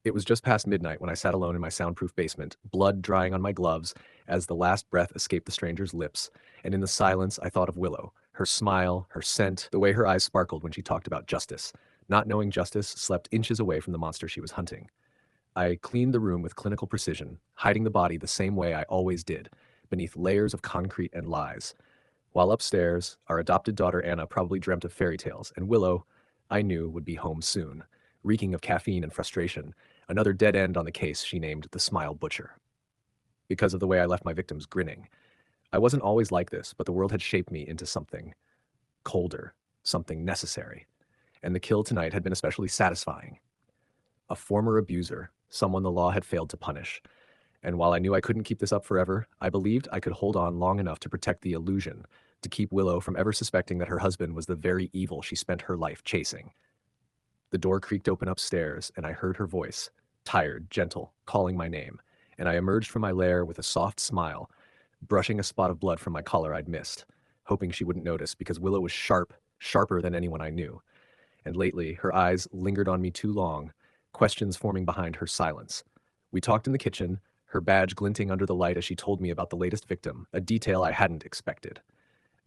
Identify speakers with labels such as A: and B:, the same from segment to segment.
A: It was just past midnight when I sat alone in my soundproof basement, blood drying on my gloves as the last breath escaped the stranger's lips, and in the silence I thought of Willow, her smile, her scent, the way her eyes sparkled when she talked about justice. Not knowing justice slept inches away from the monster she was hunting. I cleaned the room with clinical precision, hiding the body the same way I always did, beneath layers of concrete and lies. While upstairs, our adopted daughter Anna probably dreamt of fairy tales, and Willow, I knew, would be home soon, reeking of caffeine and frustration, another dead end on the case she named the Smile Butcher. Because of the way I left my victims grinning. I wasn't always like this, but the world had shaped me into something colder, something necessary. And the kill tonight had been especially satisfying. A former abuser, someone the law had failed to punish. And while I knew I couldn't keep this up forever, I believed I could hold on long enough to protect the illusion, to keep Willow from ever suspecting that her husband was the very evil she spent her life chasing. The door creaked open upstairs, and I heard her voice, tired, gentle, calling my name, and I emerged from my lair with a soft smile, brushing a spot of blood from my collar I'd missed, hoping she wouldn't notice because Willow was sharp, sharper than anyone I knew. And lately, her eyes lingered on me too long, questions forming behind her silence. We talked in the kitchen, her badge glinting under the light as she told me about the latest victim, a detail I hadn't expected.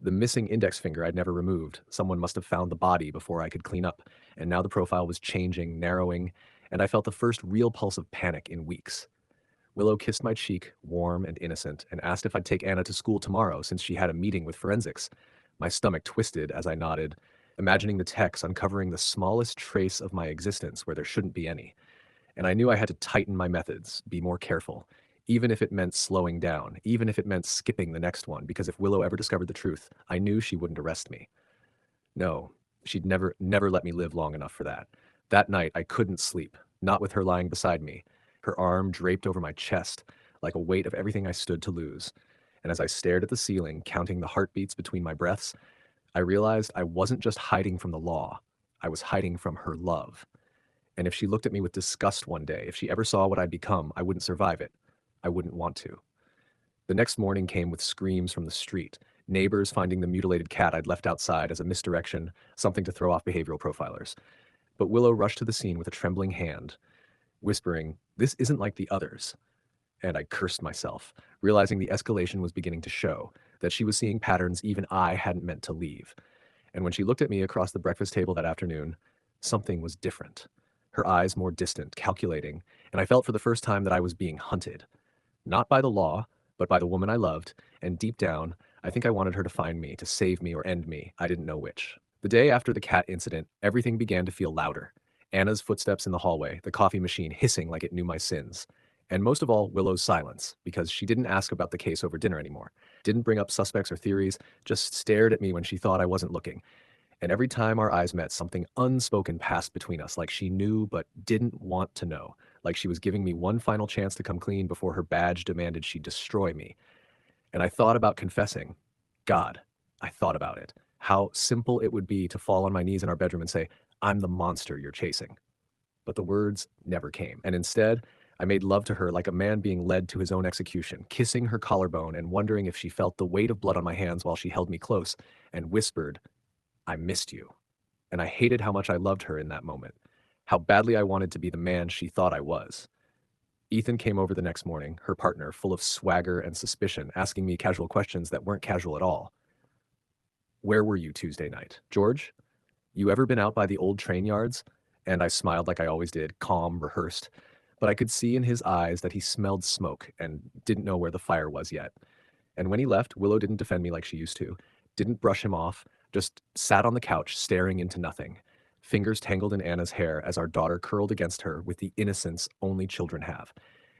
A: The missing index finger I'd never removed. Someone must have found the body before I could clean up, and now the profile was changing, narrowing, and I felt the first real pulse of panic in weeks. Willow kissed my cheek, warm and innocent, and asked if I'd take Anna to school tomorrow since she had a meeting with forensics. My stomach twisted as I nodded, imagining the techs uncovering the smallest trace of my existence where there shouldn't be any. And I knew I had to tighten my methods, be more careful, even if it meant slowing down, even if it meant skipping the next one, because if Willow ever discovered the truth, I knew she wouldn't arrest me. No, she'd never let me live long enough for that. That night, I couldn't sleep, not with her lying beside me, her arm draped over my chest, like a weight of everything I stood to lose. And as I stared at the ceiling, counting the heartbeats between my breaths, I realized I wasn't just hiding from the law, I was hiding from her love. And if she looked at me with disgust one day, if she ever saw what I'd become, I wouldn't survive it. I wouldn't want to. The next morning came with screams from the street, neighbors finding the mutilated cat I'd left outside as a misdirection, something to throw off behavioral profilers. But Willow rushed to the scene with a trembling hand, whispering, "This isn't like the others." And I cursed myself, realizing the escalation was beginning to show, that she was seeing patterns even I hadn't meant to leave. And when she looked at me across the breakfast table that afternoon, something was different. Her eyes more distant, calculating, and I felt for the first time that I was being hunted. Not by the law, but by the woman I loved, and deep down, I think I wanted her to find me, to save me or end me, I didn't know which. The day after the cat incident, everything began to feel louder. Anna's footsteps in the hallway, the coffee machine hissing like it knew my sins. And most of all, Willow's silence, because she didn't ask about the case over dinner anymore. Didn't bring up suspects or theories, just stared at me when she thought I wasn't looking. And every time our eyes met, something unspoken passed between us, like she knew but didn't want to know, like she was giving me one final chance to come clean before her badge demanded she destroy me. And I thought about confessing. God, I thought about it. How simple it would be to fall on my knees in our bedroom and say, "I'm the monster you're chasing." But the words never came. And instead, I made love to her like a man being led to his own execution, kissing her collarbone and wondering if she felt the weight of blood on my hands while she held me close and whispered, "I missed you." And I hated how much I loved her in that moment, how badly I wanted to be the man she thought I was. Ethan came over the next morning, her partner, full of swagger and suspicion, asking me casual questions that weren't casual at all. "Where were you Tuesday night? George? You ever been out by the old train yards?" And I smiled like I always did, calm, rehearsed. But I could see in his eyes that he smelled smoke and didn't know where the fire was yet. And when he left, Willow didn't defend me like she used to, didn't brush him off, just sat on the couch staring into nothing, fingers tangled in Anna's hair as our daughter curled against her with the innocence only children have.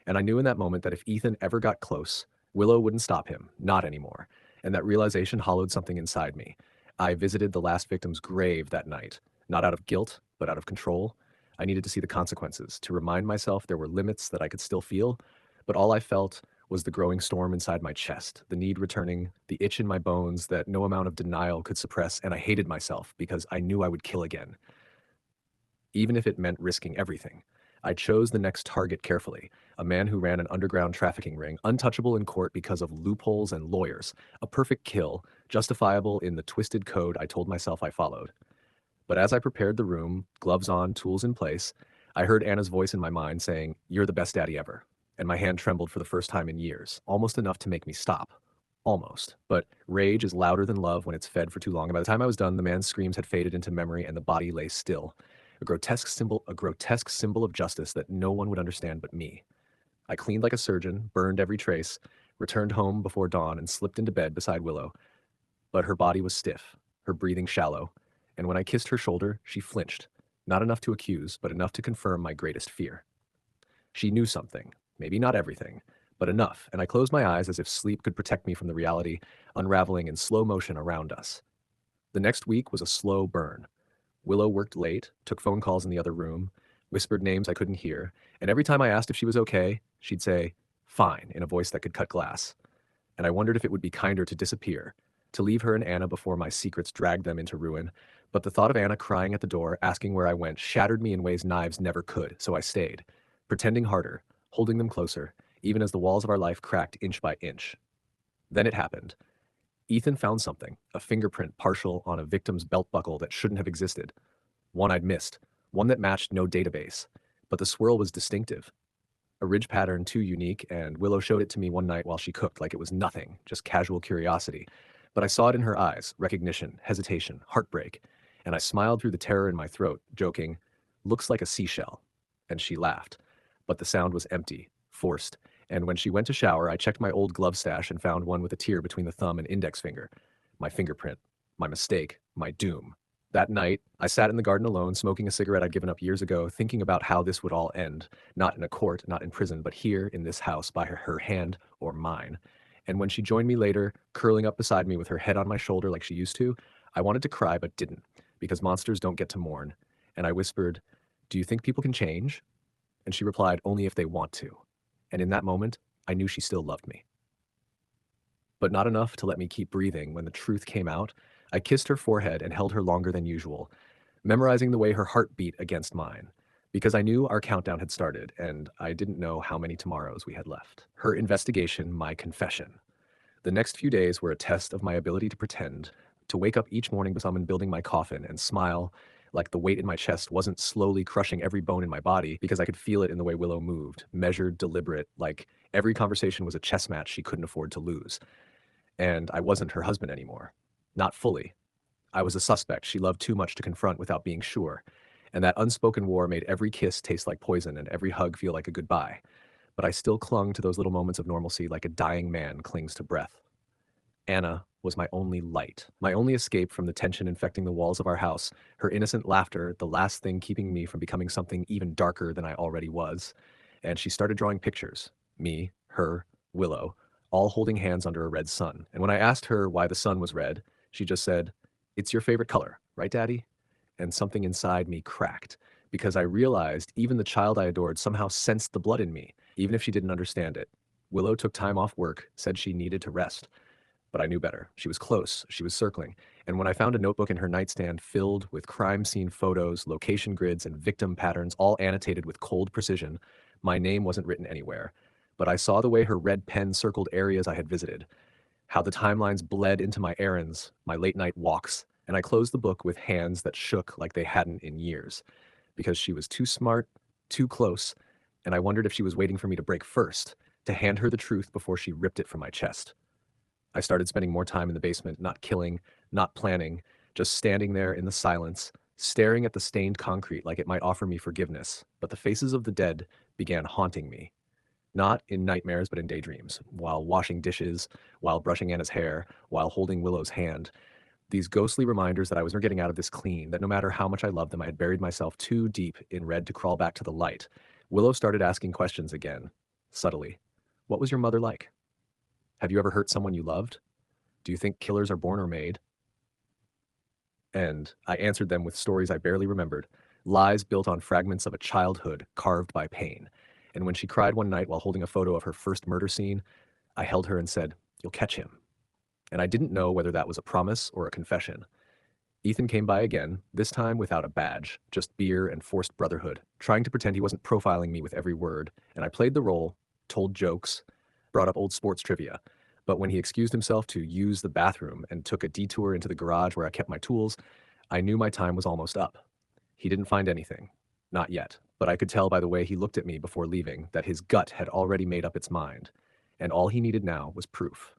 A: And I knew in that moment that if Ethan ever got close, Willow wouldn't stop him, not anymore. And that realization hollowed something inside me. I visited the last victim's grave that night, not out of guilt, but out of control. I needed to see the consequences, to remind myself there were limits that I could still feel, but all I felt was the growing storm inside my chest, the need returning, the itch in my bones that no amount of denial could suppress, and I hated myself because I knew I would kill again, even if it meant risking everything. I chose the next target carefully, a man who ran an underground trafficking ring, untouchable in court because of loopholes and lawyers, a perfect kill, justifiable in the twisted code I told myself I followed. But as I prepared the room, gloves on, tools in place, I heard Anna's voice in my mind saying, "You're the best daddy ever." And my hand trembled for the first time in years, almost enough to make me stop. Almost. But rage is louder than love when it's fed for too long. And by the time I was done, the man's screams had faded into memory and the body lay still. A grotesque symbol of justice that no one would understand but me. I cleaned like a surgeon, burned every trace, returned home before dawn, and slipped into bed beside Willow. But her body was stiff, her breathing shallow, and when I kissed her shoulder, she flinched, not enough to accuse, but enough to confirm my greatest fear. She knew something, maybe not everything, but enough, and I closed my eyes as if sleep could protect me from the reality unraveling in slow motion around us. The next week was a slow burn. Willow worked late, took phone calls in the other room, whispered names I couldn't hear, and every time I asked if she was okay, she'd say, "Fine," in a voice that could cut glass. And I wondered if it would be kinder to disappear, to leave her and Anna before my secrets dragged them into ruin. But the thought of Anna crying at the door, asking where I went, shattered me in ways knives never could, so I stayed, pretending harder, holding them closer, even as the walls of our life cracked inch by inch. Then it happened. Ethan found something, a fingerprint partial on a victim's belt buckle that shouldn't have existed. One I'd missed, one that matched no database. But the swirl was distinctive, a ridge pattern too unique, and Willow showed it to me one night while she cooked like it was nothing, just casual curiosity. But I saw it in her eyes, recognition, hesitation, heartbreak, and I smiled through the terror in my throat, joking, "Looks like a seashell." And she laughed. But the sound was empty, forced, and when she went to shower, I checked my old glove stash and found one with a tear between the thumb and index finger. My fingerprint, my mistake, my doom. That night, I sat in the garden alone, smoking a cigarette I'd given up years ago, thinking about how this would all end. Not in a court, not in prison, but here in this house by her hand or mine. And when she joined me later, curling up beside me with her head on my shoulder like she used to, I wanted to cry but didn't, because monsters don't get to mourn. And I whispered, "Do you think people can change?" And she replied, "Only if they want to." And in that moment, I knew she still loved me. But not enough to let me keep breathing. When the truth came out, I kissed her forehead and held her longer than usual, memorizing the way her heart beat against mine, because I knew our countdown had started and I didn't know how many tomorrows we had left. Her investigation, my confession. The next few days were a test of my ability to pretend, to wake up each morning with someone building my coffin and smile like the weight in my chest wasn't slowly crushing every bone in my body because I could feel it in the way Willow moved, measured, deliberate, like every conversation was a chess match she couldn't afford to lose. And I wasn't her husband anymore. Not fully. I was a suspect she loved too much to confront without being sure. And that unspoken war made every kiss taste like poison and every hug feel like a goodbye. But I still clung to those little moments of normalcy like a dying man clings to breath. Anna was my only light, my only escape from the tension infecting the walls of our house, her innocent laughter, the last thing keeping me from becoming something even darker than I already was. And she started drawing pictures, me, her, Willow, all holding hands under a red sun. And when I asked her why the sun was red, she just said, "It's your favorite color, right, Daddy?" And something inside me cracked, because I realized even the child I adored somehow sensed the blood in me, even if she didn't understand it. Willow took time off work, said she needed to rest. But I knew better. She was close, she was circling, and when I found a notebook in her nightstand filled with crime scene photos, location grids, and victim patterns, all annotated with cold precision, my name wasn't written anywhere. But I saw the way her red pen circled areas I had visited, how the timelines bled into my errands, my late night walks, and I closed the book with hands that shook like they hadn't in years, because she was too smart, too close, and I wondered if she was waiting for me to break first, to hand her the truth before she ripped it from my chest. I started spending more time in the basement, not killing, not planning, just standing there in the silence, staring at the stained concrete like it might offer me forgiveness. But the faces of the dead began haunting me, not in nightmares, but in daydreams, while washing dishes, while brushing Anna's hair, while holding Willow's hand. These ghostly reminders that I was never getting out of this clean, that no matter how much I loved them, I had buried myself too deep in red to crawl back to the light. Willow started asking questions again, subtly. What was your mother like? Have you ever hurt someone you loved? Do you think killers are born or made? And I answered them with stories I barely remembered, lies built on fragments of a childhood carved by pain. And when she cried one night while holding a photo of her first murder scene, I held her and said, "You'll catch him." And I didn't know whether that was a promise or a confession. Ethan came by again, this time without a badge, just beer and forced brotherhood, trying to pretend he wasn't profiling me with every word. And I played the role, told jokes, brought up old sports trivia. But when he excused himself to use the bathroom and took a detour into the garage where I kept my tools, I knew my time was almost up. He didn't find anything. Not yet, but I could tell by the way he looked at me before leaving that his gut had already made up its mind, and all he needed now was proof.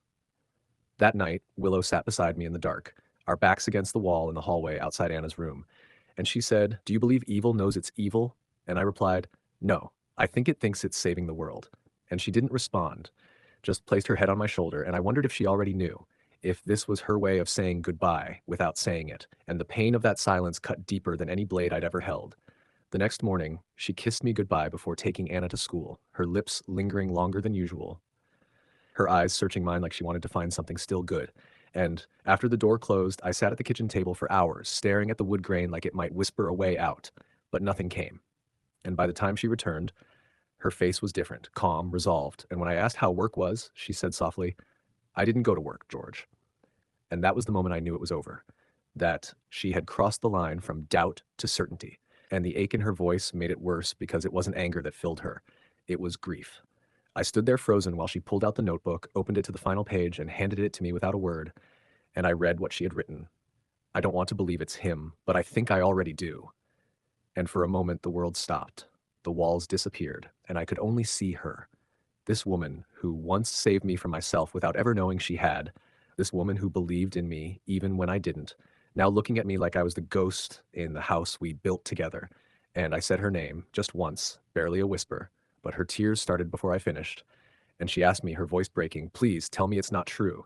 A: That night, Willow sat beside me in the dark, our backs against the wall in the hallway outside Anna's room, and she said, "Do you believe evil knows it's evil?" And I replied, "No, I think it thinks it's saving the world." And she didn't respond, just placed her head on my shoulder, and I wondered if she already knew, if this was her way of saying goodbye without saying it, and the pain of that silence cut deeper than any blade I'd ever held. The next morning, she kissed me goodbye before taking Anna to school, her lips lingering longer than usual, her eyes searching mine like she wanted to find something still good. And after the door closed, I sat at the kitchen table for hours, staring at the wood grain like it might whisper a way out. But nothing came. And by the time she returned, her face was different, calm, resolved. And when I asked how work was, she said softly, "I didn't go to work, George." And that was the moment I knew it was over, that she had crossed the line from doubt to certainty. And the ache in her voice made it worse because it wasn't anger that filled her, it was grief. I stood there frozen while she pulled out the notebook, opened it to the final page, and handed it to me without a word, and I read what she had written. "I don't want to believe it's him, but I think I already do." And for a moment, the world stopped. The walls disappeared, and I could only see her. This woman who once saved me from myself without ever knowing she had. This woman who believed in me even when I didn't. Now looking at me like I was the ghost in the house we built together. And I said her name, just once, barely a whisper, but her tears started before I finished. And she asked me, her voice breaking, "Please tell me it's not true."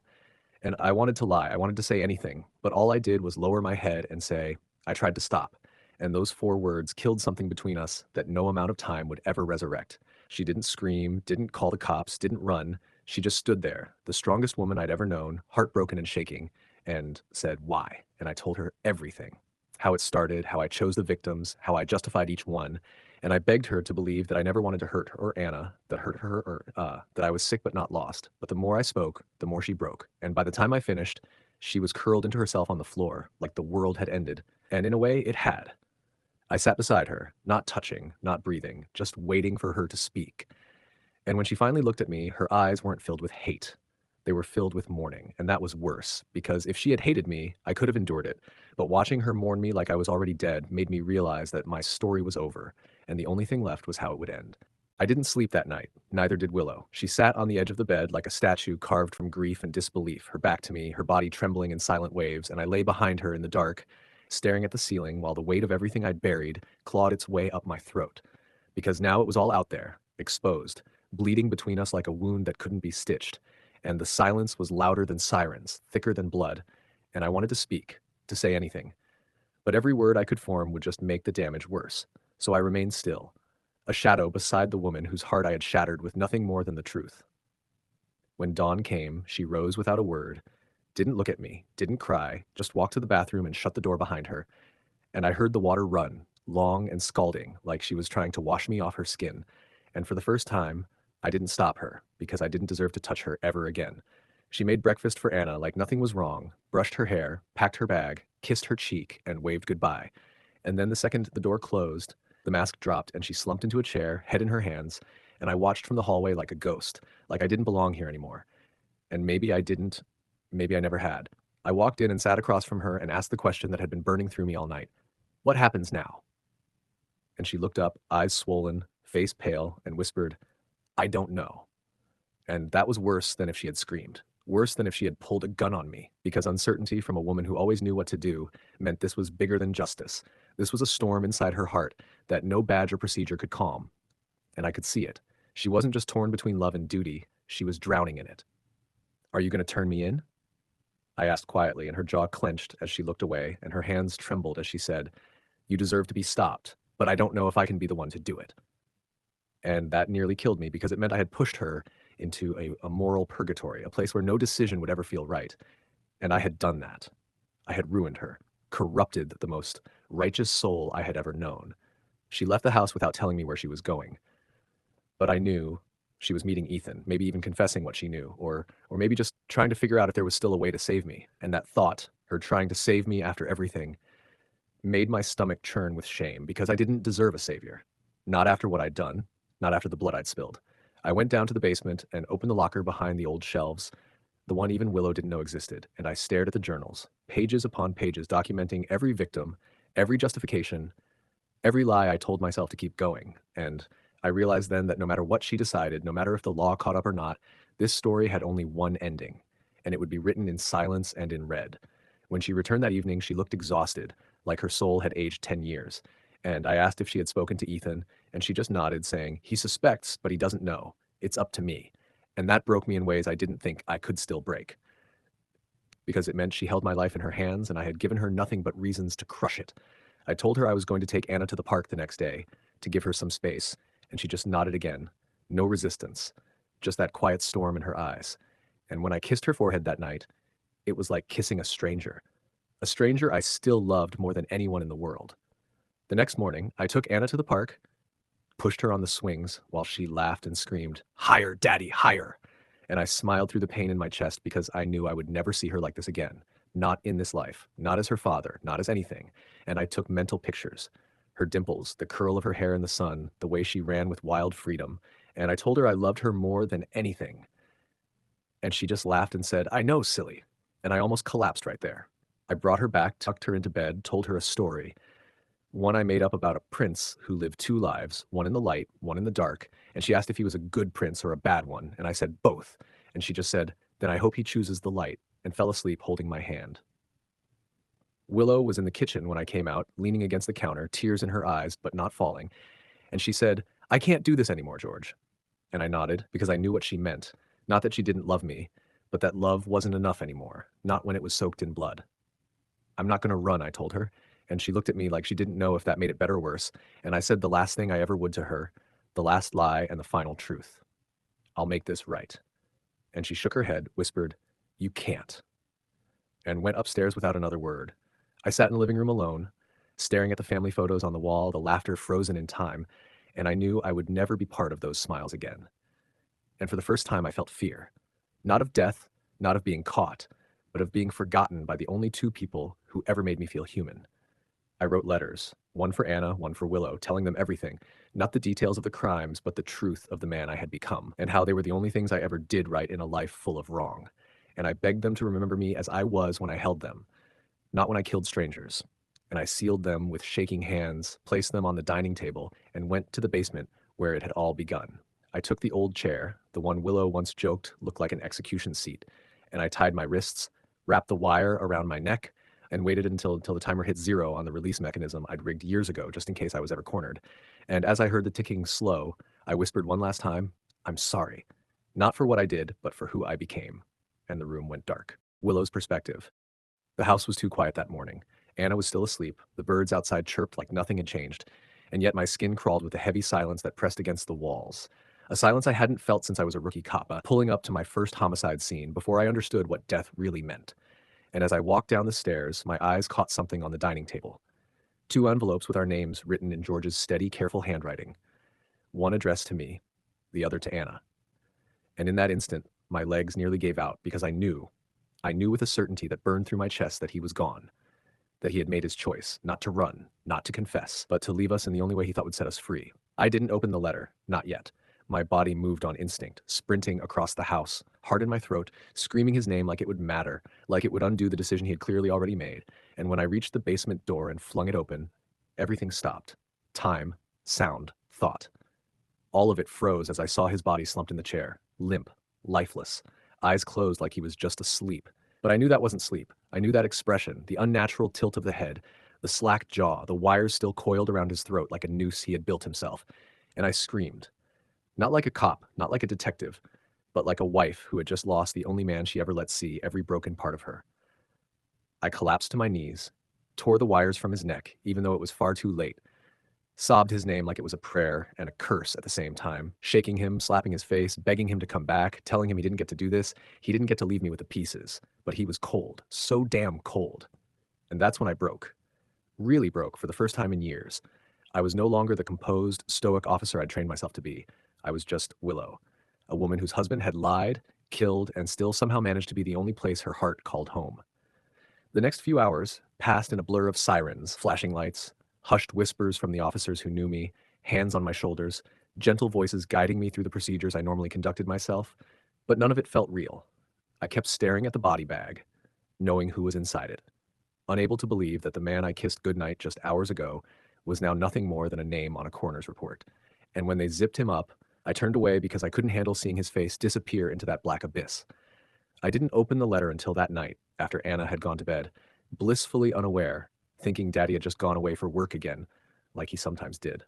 A: And I wanted to lie. I wanted to say anything, but all I did was lower my head and say, "I tried to stop." And those 4 words killed something between us that no amount of time would ever resurrect. She didn't scream, didn't call the cops, didn't run. She just stood there, the strongest woman I'd ever known, heartbroken and shaking, and said, "Why?" And I told her everything. How it started, how I chose the victims, how I justified each one. And I begged her to believe that I never wanted to hurt her or Anna, that I was sick but not lost. But the more I spoke, the more she broke. And by the time I finished, she was curled into herself on the floor, like the world had ended. And in a way, it had. I sat beside her, not touching, not breathing, just waiting for her to speak. And when she finally looked at me, her eyes weren't filled with hate. They were filled with mourning, and that was worse, because if she had hated me, I could have endured it. But watching her mourn me like I was already dead made me realize that my story was over, and the only thing left was how it would end. I didn't sleep that night, neither did Willow. She sat on the edge of the bed like a statue carved from grief and disbelief, her back to me, her body trembling in silent waves, and I lay behind her in the dark, staring at the ceiling while the weight of everything I'd buried clawed its way up my throat. Because now it was all out there, exposed, bleeding between us like a wound that couldn't be stitched, and the silence was louder than sirens, thicker than blood, and I wanted to speak, to say anything. But every word I could form would just make the damage worse. So I remained still, a shadow beside the woman whose heart I had shattered with nothing more than the truth. When dawn came, she rose without a word, didn't look at me, didn't cry, just walked to the bathroom and shut the door behind her, and I heard the water run, long and scalding, like she was trying to wash me off her skin. And for the first time, I didn't stop her, because I didn't deserve to touch her ever again. She made breakfast for Anna like nothing was wrong, brushed her hair, packed her bag, kissed her cheek, and waved goodbye. And then the second the door closed, the mask dropped and she slumped into a chair, head in her hands, and I watched from the hallway like a ghost, like I didn't belong here anymore. And maybe I didn't, maybe I never had. I walked in and sat across from her and asked the question that had been burning through me all night. "What happens now?" And she looked up, eyes swollen, face pale, and whispered, "I don't know." And that was worse than if she had screamed. Worse than if she had pulled a gun on me, because uncertainty from a woman who always knew what to do meant this was bigger than justice. This was a storm inside her heart that no badge or procedure could calm. And I could see it. She wasn't just torn between love and duty, she was drowning in it. "Are you going to turn me in?" I asked quietly, and her jaw clenched as she looked away, and her hands trembled as she said, "You deserve to be stopped, but I don't know if I can be the one to do it." And that nearly killed me because it meant I had pushed her into a moral purgatory, a place where no decision would ever feel right. And I had done that. I had ruined her, corrupted the most righteous soul I had ever known. She left the house without telling me where she was going. But I knew she was meeting Ethan, maybe even confessing what she knew, or maybe just trying to figure out if there was still a way to save me. And that thought, her trying to save me after everything, made my stomach churn with shame because I didn't deserve a savior. Not after what I'd done, not after the blood I'd spilled. I went down to the basement and opened the locker behind the old shelves, the one even Willow didn't know existed, and I stared at the journals, pages upon pages documenting every victim, every justification, Every lie I told myself to keep going, and I realized then that no matter what she decided, no matter if the law caught up or not, this story had only one ending, and it would be written in silence and in red. When she returned that evening, she looked exhausted, like her soul had aged 10 years. And I asked if she had spoken to Ethan, and she just nodded, saying, "He suspects, but he doesn't know. It's up to me." And that broke me in ways I didn't think I could still break, because it meant she held my life in her hands, and I had given her nothing but reasons to crush it. I told her I was going to take Anna to the park the next day to give her some space, and she just nodded again. No resistance, just that quiet storm in her eyes. And when I kissed her forehead that night, it was like kissing a stranger I still loved more than anyone in the world. The next morning, I took Anna to the park, pushed her on the swings while she laughed and screamed, "Higher, Daddy, higher!" And I smiled through the pain in my chest because I knew I would never see her like this again. Not in this life, not as her father, not as anything. And I took mental pictures. Her dimples, the curl of her hair in the sun, the way she ran with wild freedom. And I told her I loved her more than anything. And she just laughed and said, "I know, silly." And I almost collapsed right there. I brought her back, tucked her into bed, told her a story. One I made up about a prince who lived two lives, one in the light, one in the dark, and she asked if he was a good prince or a bad one, and I said both. And she just said, "Then I hope he chooses the light," and fell asleep holding my hand. Willow was in the kitchen when I came out, leaning against the counter, tears in her eyes, but not falling, and she said, "I can't do this anymore, George." And I nodded, because I knew what she meant. Not that she didn't love me, but that love wasn't enough anymore, not when it was soaked in blood. "I'm not going to run," I told her, and she looked at me like she didn't know if that made it better or worse, and I said the last thing I ever would to her, the last lie and the final truth. "I'll make this right." And she shook her head, whispered, "You can't," and went upstairs without another word. I sat in the living room alone, staring at the family photos on the wall, the laughter frozen in time, and I knew I would never be part of those smiles again. And for the first time, I felt fear. Not of death, not of being caught, but of being forgotten by the only two people who ever made me feel human. I wrote letters, one for Anna, one for Willow, telling them everything, not the details of the crimes, but the truth of the man I had become, and how they were the only things I ever did right in a life full of wrong. And I begged them to remember me as I was when I held them, not when I killed strangers. And I sealed them with shaking hands, placed them on the dining table, and went to the basement where it had all begun. I took the old chair, the one Willow once joked looked like an execution seat, and I tied my wrists, wrapped the wire around my neck, and waited until the timer hit 0 on the release mechanism I'd rigged years ago just in case I was ever cornered. And as I heard the ticking slow, I whispered one last time, "I'm sorry. Not for what I did, but for who I became." And the room went dark. Willow's perspective. The house was too quiet that morning. Anna was still asleep. The birds outside chirped like nothing had changed. And yet my skin crawled with the heavy silence that pressed against the walls. A silence I hadn't felt since I was a rookie cop, pulling up to my first homicide scene before I understood what death really meant. And as I walked down the stairs, my eyes caught something on the dining table. 2 envelopes with our names written in George's steady, careful handwriting. One addressed to me, the other to Anna. And in that instant, my legs nearly gave out because I knew with a certainty that burned through my chest that he was gone, that he had made his choice, not to run, not to confess, but to leave us in the only way he thought would set us free. I didn't open the letter, not yet. My body moved on instinct, sprinting across the house, heart in my throat, screaming his name like it would matter, like it would undo the decision he had clearly already made. And when I reached the basement door and flung it open, everything stopped. Time, sound, thought. All of it froze as I saw his body slumped in the chair, limp, lifeless, eyes closed like he was just asleep. But I knew that wasn't sleep. I knew that expression, the unnatural tilt of the head, the slack jaw, the wires still coiled around his throat like a noose he had built himself. And I screamed. Not like a cop, not like a detective, but like a wife who had just lost the only man she ever let see every broken part of her. I collapsed to my knees, tore the wires from his neck, even though it was far too late, sobbed his name like it was a prayer and a curse at the same time, shaking him, slapping his face, begging him to come back, telling him he didn't get to do this, he didn't get to leave me with the pieces, but he was cold, so damn cold. And that's when I broke. Really broke for the first time in years. I was no longer the composed, stoic officer I'd trained myself to be. I was just Willow, a woman whose husband had lied, killed, and still somehow managed to be the only place her heart called home. The next few hours passed in a blur of sirens, flashing lights, hushed whispers from the officers who knew me, hands on my shoulders, gentle voices guiding me through the procedures I normally conducted myself, but none of it felt real. I kept staring at the body bag, knowing who was inside it, unable to believe that the man I kissed goodnight just hours ago was now nothing more than a name on a coroner's report. And when they zipped him up, I turned away because I couldn't handle seeing his face disappear into that black abyss. I didn't open the letter until that night, after Anna had gone to bed, blissfully unaware, thinking Daddy had just gone away for work again, like he sometimes did.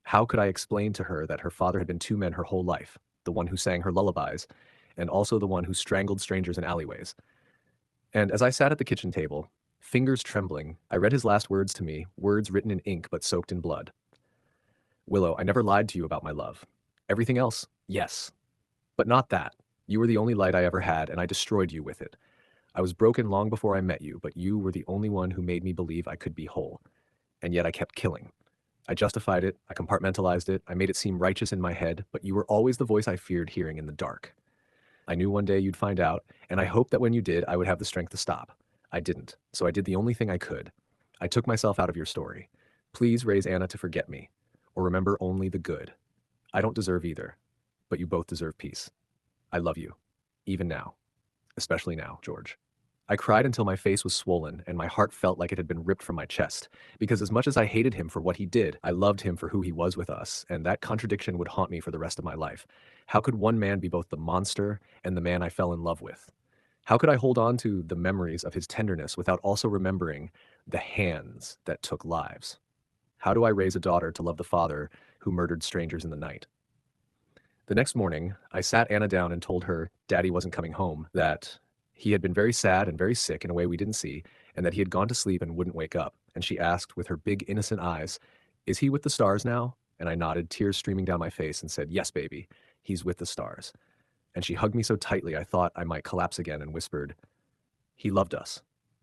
A: How could I explain to her that her father had been two men her whole life, the one who sang her lullabies, and also the one who strangled strangers in alleyways? And as I sat at the kitchen table, fingers trembling, I read his last words to me, words written in ink but soaked in blood. Willow, I never lied to you about my love. Everything else, yes. But not that. You were the only light I ever had, and I destroyed you with it. I was broken long before I met you, but you were the only one who made me believe I could be whole. And yet I kept killing. I justified it, I compartmentalized it, I made it seem righteous in my head, but you were always the voice I feared hearing in the dark. I knew one day you'd find out, and I hoped that when you did, I would have the strength to stop. I didn't, so I did the only thing I could. I took myself out of your story. Please raise Anna to forget me, or remember only the good. I don't deserve either, but you both deserve peace. I love you, even now, especially now, George. I cried until my face was swollen and my heart felt like it had been ripped from my chest, because as much as I hated him for what he did, I loved him for who he was with us, and that contradiction would haunt me for the rest of my life. How could one man be both the monster and the man I fell in love with? How could I hold on to the memories of his tenderness without also remembering the hands that took lives? How do I raise a daughter to love the father who murdered strangers in the night? The next morning, I sat Anna down and told her Daddy wasn't coming home, that he had been very sad and very sick in a way we didn't see, and that he had gone to sleep and wouldn't wake up. And she asked with her big innocent eyes, "Is he with the stars now?" And I nodded, tears streaming down my face, and said, "Yes, baby, he's with the stars." And she hugged me so tightly I thought I might collapse again and whispered, "He loved us."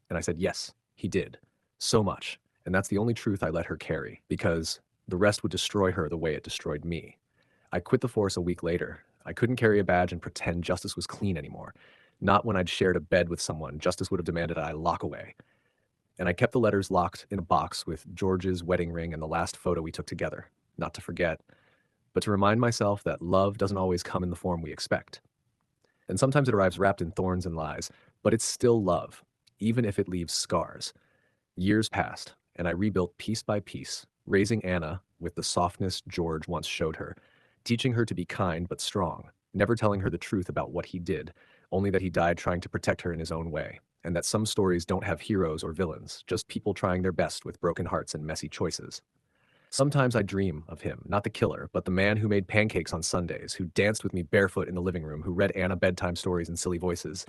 A: And I said, "Yes, he did. So much." And that's the only truth I let her carry, because the rest would destroy her the way it destroyed me. I quit the force a week later. I couldn't carry a badge and pretend justice was clean anymore. Not when I'd shared a bed with someone justice would have demanded I lock away. And I kept the letters locked in a box with George's wedding ring and the last photo we took together. Not to forget, but to remind myself that love doesn't always come in the form we expect. And sometimes it arrives wrapped in thorns and lies, but it's still love, even if it leaves scars. Years passed, and I rebuilt piece by piece, raising Anna with the softness George once showed her, teaching her to be kind but strong, never telling her the truth about what he did, only that he died trying to protect her in his own way, and that some stories don't have heroes or villains, just people trying their best with broken hearts and messy choices. Sometimes I dream of him, not the killer, but the man who made pancakes on Sundays, who danced with me barefoot in the living room, who read Anna bedtime stories in silly voices.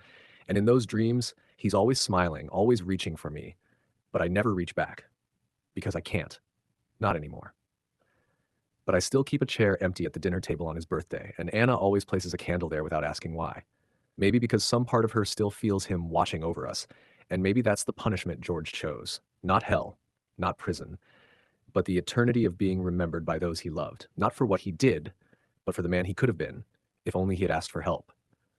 A: And in those dreams, he's always smiling, always reaching for me, but I never reach back, because I can't. Not anymore. But I still keep a chair empty at the dinner table on his birthday, and Anna always places a candle there without asking why. Maybe because some part of her still feels him watching over us, and maybe that's the punishment George chose. Not hell, not prison, but the eternity of being remembered by those he loved, not for what he did, but for the man he could have been, if only he had asked for help.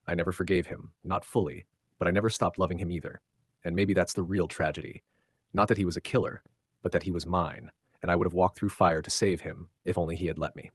A: I never forgave him, not fully, but I never stopped loving him either. And maybe that's the real tragedy. Not that he was a killer, but that he was mine, and I would have walked through fire to save him if only he had let me.